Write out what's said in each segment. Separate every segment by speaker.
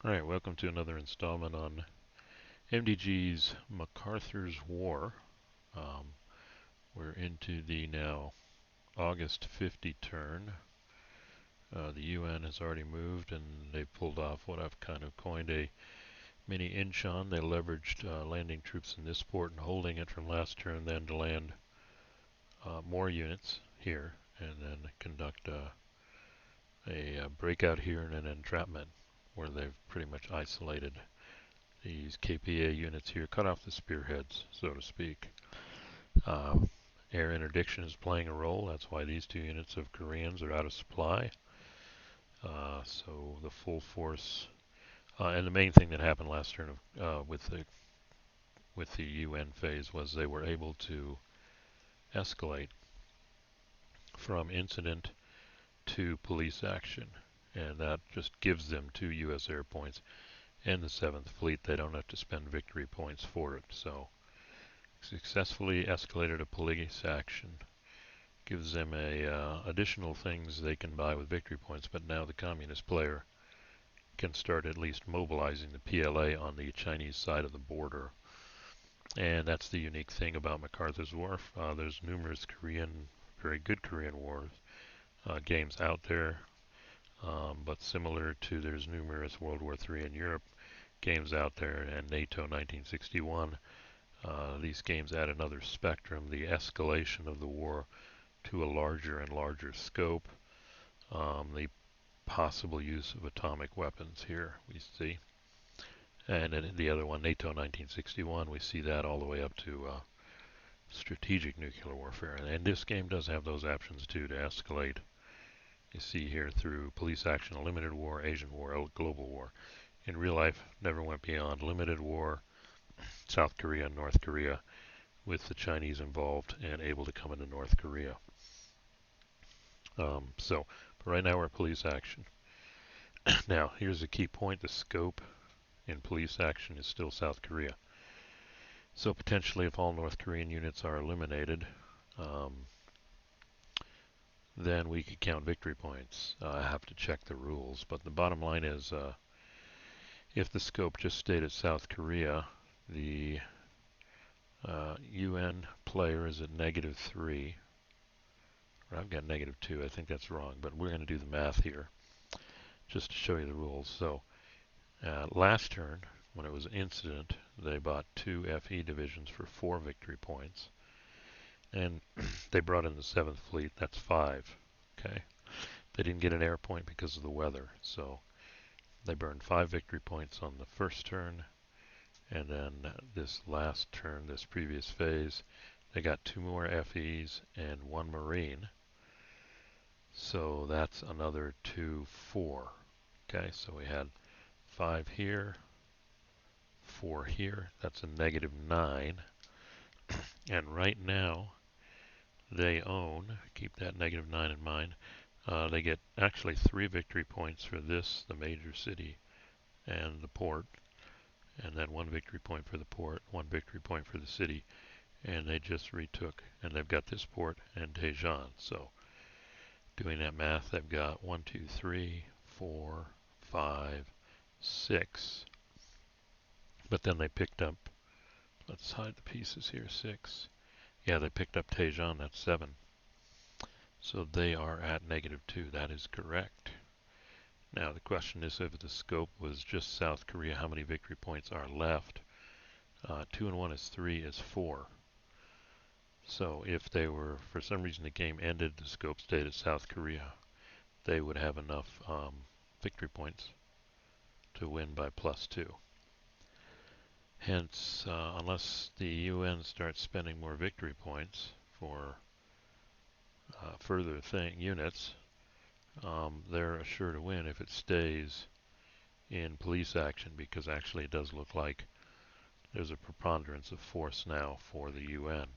Speaker 1: Alright, welcome to another installment on MDG's MacArthur's War. Um, we're into the now August 50 turn. The UN has already moved and they pulled off what I've kind of coined a mini Incheon. They leveraged landing troops in this port and holding it from last turn, then to land more units here and then conduct a breakout here and an entrapment where they've pretty much isolated these KPA units here, cut off the spearheads, so to speak. Uh, Air interdiction is playing a role. That's why these two units of Koreans are out of supply. So the full force, and the main thing that happened last turn with the UN phase was they were able to escalate from incident to police action, and that just gives them 2 U.S. air points and the 7th Fleet. They don't have to spend victory points for it. So successfully escalated a police action. Gives them additional things they can buy with victory points, but now the communist player can start at least mobilizing the PLA on the Chinese side of the border. And that's the unique thing about MacArthur's War. There's numerous very good Korean War games out there, but similar to there's numerous World War III in Europe games out there, and NATO 1961. These games add another spectrum, the escalation of the war to a larger and larger scope. The possible use of atomic weapons here we see. And in the other one, NATO 1961, we see that all the way up to strategic nuclear warfare. And this game does have those options too to escalate. You see here through police action, limited war, Asian war, global war. In real life, never went beyond limited war, South Korea and North Korea, with the Chinese involved and able to come into North Korea. But right now we're at police action. Now, here's a key point. The scope in police action is still South Korea. So potentially, if all North Korean units are eliminated, then we could count victory points. I have to check the rules, but the bottom line is if the scope just stayed at South Korea, the UN player is at -3. Or I've got -2. I think that's wrong, but we're going to do the math here just to show you the rules. So last turn, when it was an incident, they bought 2 FE divisions for 4 victory points. And they brought in the 7th Fleet, that's 5. Okay. They didn't get an air point because of the weather, so they burned 5 victory points on the first turn. And then this last turn, this previous phase, they got 2 more FEs and 1 Marine. So that's another 2, 4. Okay, so we had 5 here, 4 here. That's a -9. And right now, they own, keep that -9 in mind, they get actually 3 victory points for this, the major city, and the port. And then 1 victory point for the port, 1 victory point for the city. And they just retook, and they've got this port and Daejeon. So doing that math, they've got 1, 2, 3, 4, 5, 6. But then they picked up, let's hide the pieces here, 6. Yeah, they picked up Daejeon, that's 7. So they are at -2, that is correct. Now the question is, if the scope was just South Korea, how many victory points are left? 2 and 1 is 3 is 4. So if they were, for some reason the game ended, the scope stayed at South Korea, they would have enough victory points to win by +2. Hence, unless the UN starts spending more victory points for further units, they're sure to win if it stays in police action, because actually it does look like there's a preponderance of force now for the UN.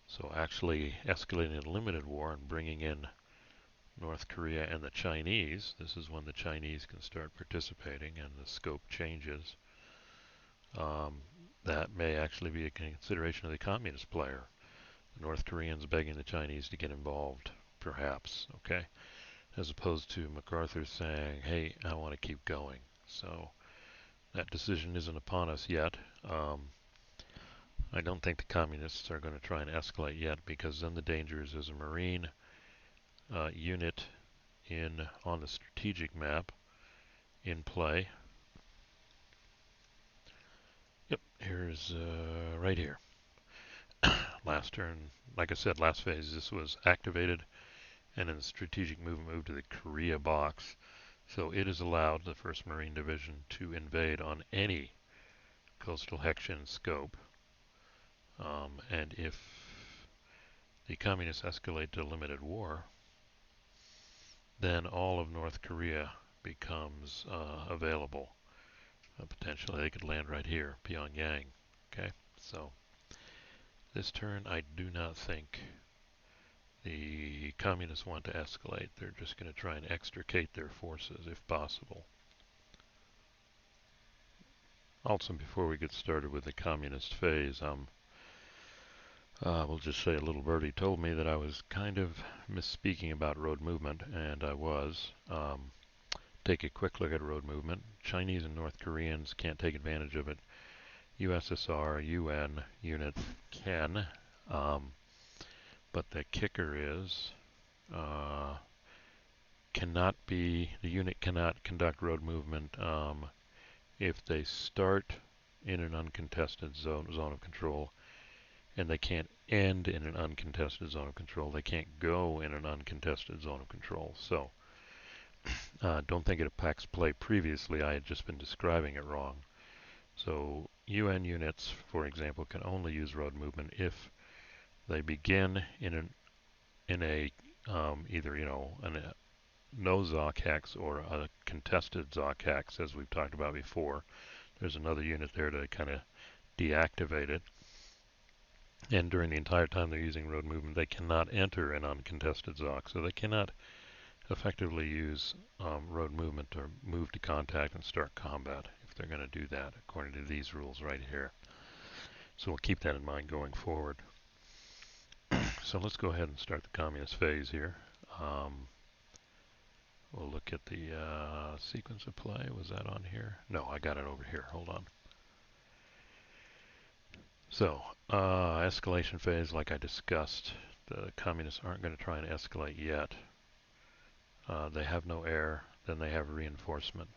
Speaker 1: So actually escalating a limited war and bringing in North Korea and the Chinese, this is when the Chinese can start participating and the scope changes. That may actually be a consideration of the communist player. The North Koreans begging the Chinese to get involved, perhaps, okay? As opposed to MacArthur saying, hey, I want to keep going. So that decision isn't upon us yet. I don't think the communists are going to try and escalate yet, because then the danger is there's a Marine unit on the strategic map in play. Yep, here's right here. Last turn, like I said, last phase, this was activated, and in the strategic movement moved to the Korea box. So it is allowed the 1st Marine Division to invade on any coastal Hexian scope. And if the communists escalate to limited war, then all of North Korea becomes available. Potentially they could land right here, Pyongyang. Okay, so this turn I do not think the communists want to escalate. They're just going to try and extricate their forces if possible. Also, before we get started with the communist phase, we'll just say a little birdie told me that I was kind of misspeaking about road movement, and I was. Take a quick look at road movement. Chinese and North Koreans can't take advantage of it. USSR, UN units can, but the kicker is the unit cannot conduct road movement if they start in an uncontested zone of control, and they can't end in an uncontested zone of control. They can't go in an uncontested zone of control. So don't think it impacts play previously. I had just been describing it wrong. So UN units, for example, can only use road movement if they begin in a either a no ZOC hex or a contested ZOC hex, as we've talked about before. There's another unit there to kind of deactivate it. And during the entire time they're using road movement, they cannot enter an uncontested ZOC, so they cannot effectively use road movement to move to contact and start combat if they're going to do that, according to these rules right here. So we'll keep that in mind going forward. So let's go ahead and start the communist phase here. We'll look at the sequence of play. Was that on here? No, I got it over here. Hold on. So, escalation phase, like I discussed, the communists aren't going to try and escalate yet. They have no air, then they have reinforcement.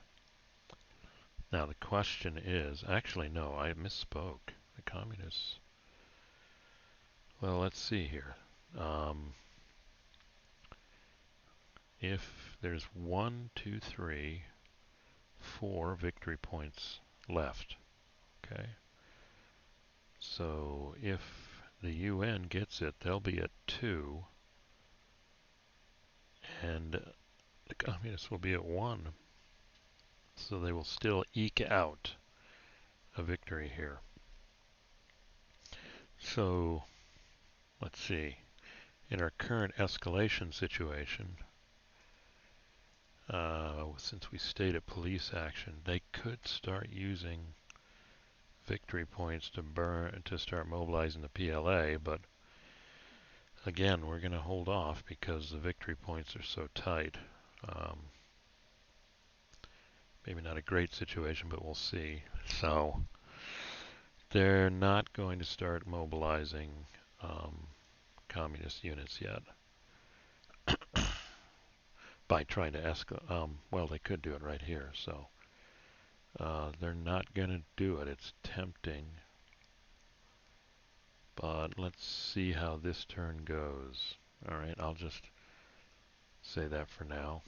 Speaker 1: Now the question is, actually no, I misspoke. The communists, well, let's see here. If there's 1, 2, 3, 4 victory points left, okay? So if the UN gets it, they'll be at 2, and the communists will be at 1. So they will still eke out a victory here. So let's see. In our current escalation situation, since we stayed at police action, they could start using victory points to start mobilizing the PLA, but again, we're going to hold off because the victory points are so tight. Maybe not a great situation, but we'll see. So they're not going to start mobilizing communist units yet. By trying to escalate, well, they could do it right here, so they're not going to do it. It's tempting, but let's see how this turn goes. Alright, I'll just say that for now.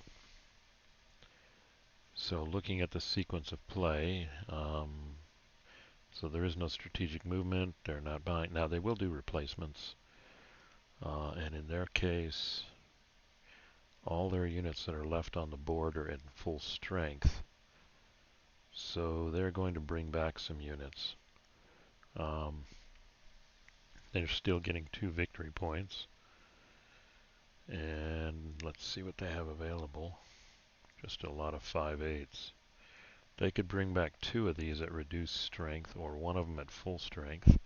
Speaker 1: So looking at the sequence of play, so there is no strategic movement. They're not buying. Now they will do replacements, and in their case, all their units that are left on the board are at full strength. So they're going to bring back some units. They're still getting 2 victory points. And let's see what they have available. Just a lot of 5/8s. They could bring back 2 of these at reduced strength, or 1 of them at full strength.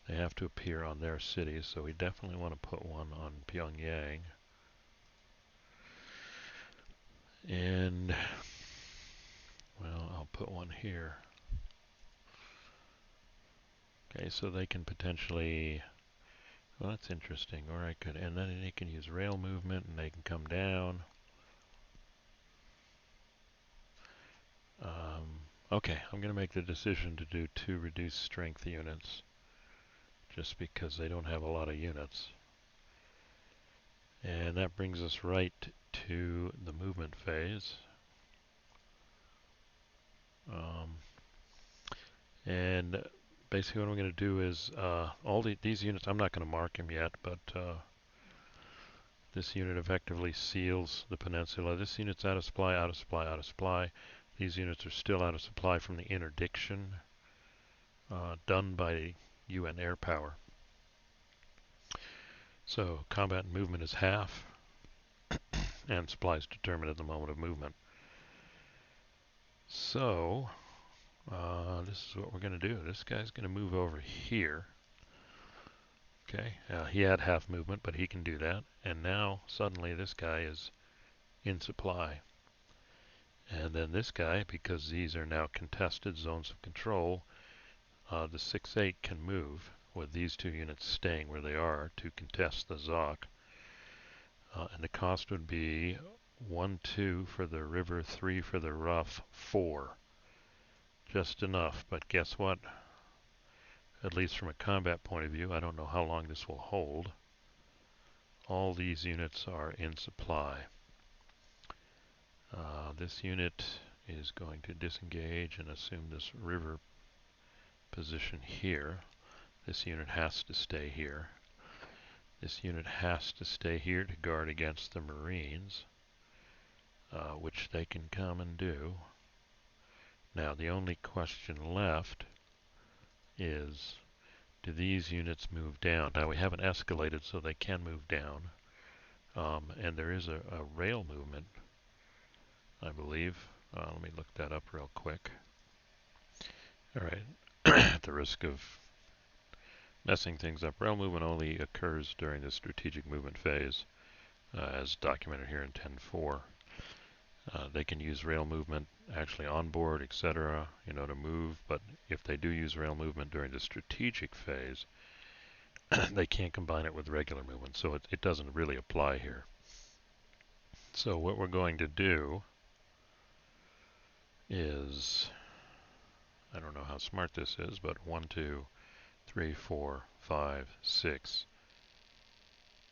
Speaker 1: They have to appear on their cities, so we definitely want to put one on Pyongyang. And, well, I'll put one here. Okay, so they can potentially, well, that's interesting. Or I could, and then they can use rail movement and they can come down. Okay, I'm going to make the decision to do 2 reduced strength units just because they don't have a lot of units. And that brings us right to the movement phase. And basically what I'm going to do is all these units, I'm not going to mark them yet, but this unit effectively seals the peninsula. This unit's out of supply, out of supply, out of supply. These units are still out of supply from the interdiction done by UN air power. So combat and movement is half, and supply is determined at the moment of movement. So this is what we're going to do. This guy's going to move over here. Okay, he had half movement, but he can do that. And now suddenly this guy is in supply. And then this guy, because these are now contested zones of control, the 6-8 can move with these 2 units staying where they are to contest the ZOC. And the cost would be 1-2 for the river, 3 for the rough, 4. Just enough, but guess what? At least from a combat point of view, I don't know how long this will hold. All these units are in supply. This unit is going to disengage and assume this river position here. This unit has to stay here. This unit has to stay here to guard against the Marines, which they can come and do. Now the only question left is, do these units move down? Now we haven't escalated, so they can move down. And there is a rail movement, I believe. Let me look that up real quick. Alright, at the risk of messing things up, rail movement only occurs during the strategic movement phase, as documented here in 10.4. They can use rail movement actually on board, etc., to move, but if they do use rail movement during the strategic phase, they can't combine it with regular movement, so it doesn't really apply here. So what we're going to do is, I don't know how smart this is, but 1, 2, 3, 4, 5, 6,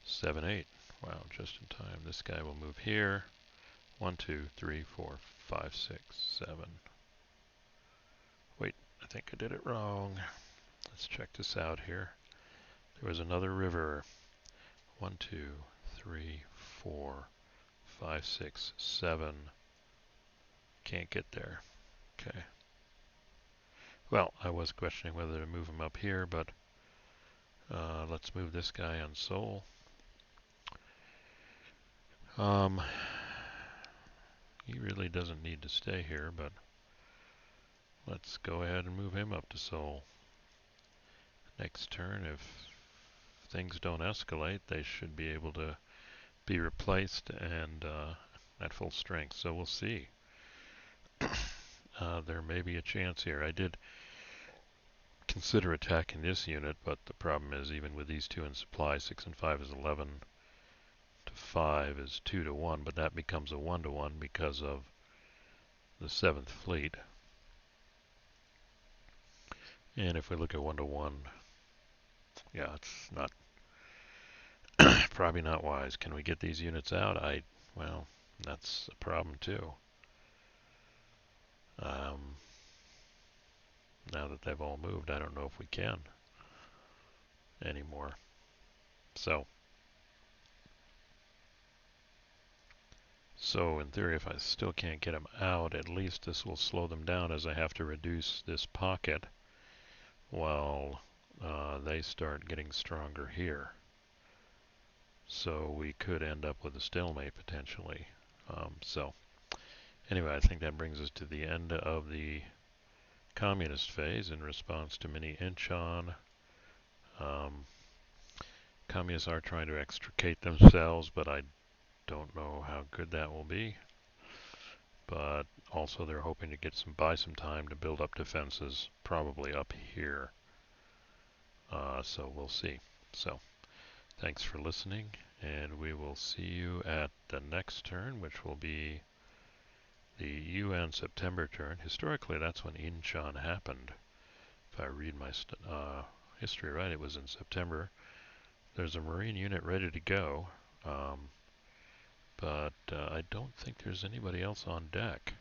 Speaker 1: 7, 8. Wow, just in time. This guy will move here. 1, 2, 3, 4, 5, 6, 7. Wait, I think I did it wrong. Let's check this out here. There was another river. 1, 2, 3, 4, 5, 6, 7. Can't get there. Okay. Well, I was questioning whether to move him up here, but let's move this guy on Seoul. He really doesn't need to stay here, but let's go ahead and move him up to Seoul. Next turn, if things don't escalate, they should be able to be replaced and at full strength. So we'll see. There may be a chance here. I did consider attacking this unit, but the problem is even with these 2 in supply, 6 and 5 is 11 to 5 is 2 to 1, but that becomes a 1 to 1 because of the 7th Fleet. And if we look at 1 to 1, yeah, it's not probably not wise. Can we get these units out? Well, that's a problem too. Now that they've all moved, I don't know if we can anymore. So in theory, if I still can't get them out, at least this will slow them down as I have to reduce this pocket while they start getting stronger here. So we could end up with a stalemate potentially. So anyway, I think that brings us to the end of the communist phase in response to Mini Incheon. Communists are trying to extricate themselves, but I don't know how good that will be. but also they're hoping to buy some time to build up defenses, probably up here. So we'll see. So thanks for listening, and we will see you at the next turn, which will be the UN September turn. Historically, that's when Incheon happened. If I read my history right, it was in September. There's a Marine unit ready to go, but I don't think there's anybody else on deck,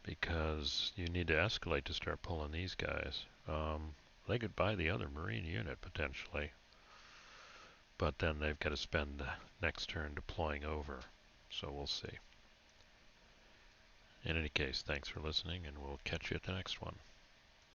Speaker 1: because you need to escalate to start pulling these guys. They could buy the other Marine unit potentially, but then they've got to spend the next turn deploying over, so we'll see. In any case, thanks for listening, and we'll catch you at the next one.